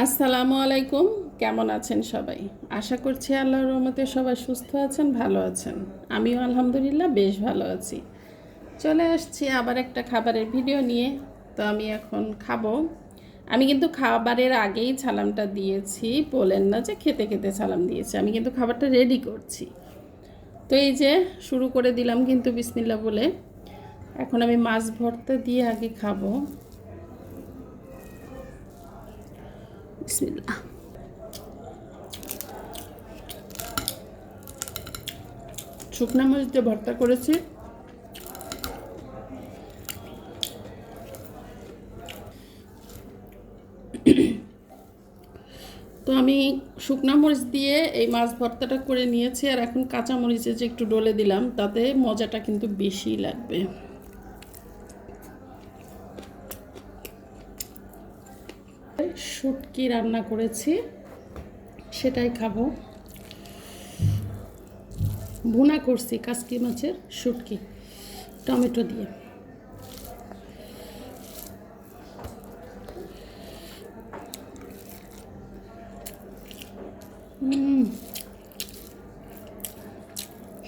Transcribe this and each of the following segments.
আসসালামু আলাইকুম। কেমন আছেন সবাই? আশা করছি আল্লাহর রহমতে সবাই সুস্থ আছেন, ভালো আছেন। আমিও আলহামদুলিল্লাহ বেশ ভালো আছি। চলে আসছি আবার একটা খাবারের ভিডিও নিয়ে। তো আমি এখন খাবো। আমি কিন্তু খাবারের আগেই সালামটা দিয়েছি, বলেন না যে খেতে খেতে সালাম দিয়েছি। আমি কিন্তু খাবারটা রেডি করছি। তো এই যে শুরু করে দিলাম কিন্তু বিসমিল্লাহ বলে। এখন আমি মাছ ভর্তা দিয়ে আগে খাবো। বিসমিল্লাহ। শুকনা মরিচ দিয়ে ভর্তা করেছি। তো আমি শুকনা মরিচ দিয়ে এই মাছ ভর্তাটা করে নিয়েছি, আর এখন কাঁচা মরিচে যে একটু ডলে দিলাম, তাতে মজাটা কিন্তু বেশি লাগবে। শুটকি রান্না করেছি, সেটাই খাবো। ভুনা করছি কাসকি মাছের শুটকি টমেটো দিয়ে।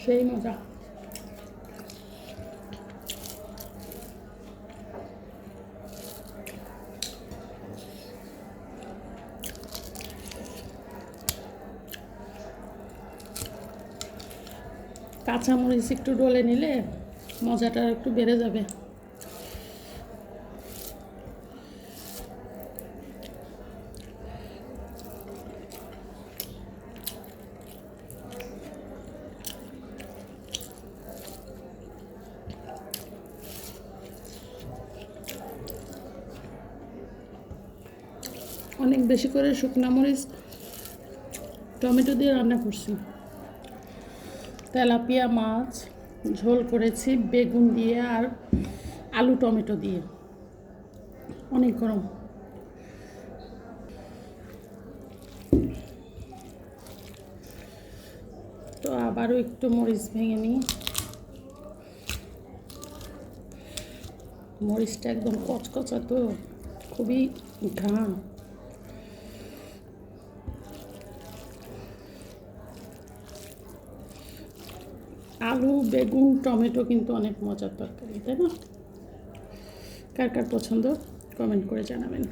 সেই মজা। কাঁচামরিচ একটু ডলে নিলে মজাটা একটু বেড়ে যাবে। অনেক বেশি করে শুকনা মরিচ টমেটো দিয়ে রান্না করছি। তেলাপিয়া মাছ ঝোল করেছি বেগুন দিয়ে আর আলু টমেটো দিয়ে। অনেক গরম। তো আবারও একটু মরিচ ভেঙে নিই। মরিচটা একদম কচকচা, তো খুবই ঘ্রাণ। আলু বেগুন টমেটো কিন্তু অনেক মজার তরকারি, তাই না? কার কার পছন্দ কমেন্ট করে জানাবেন।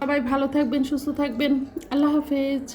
সবাই ভালো থাকবেন, সুস্থ থাকবেন। আল্লাহ হাফেজ।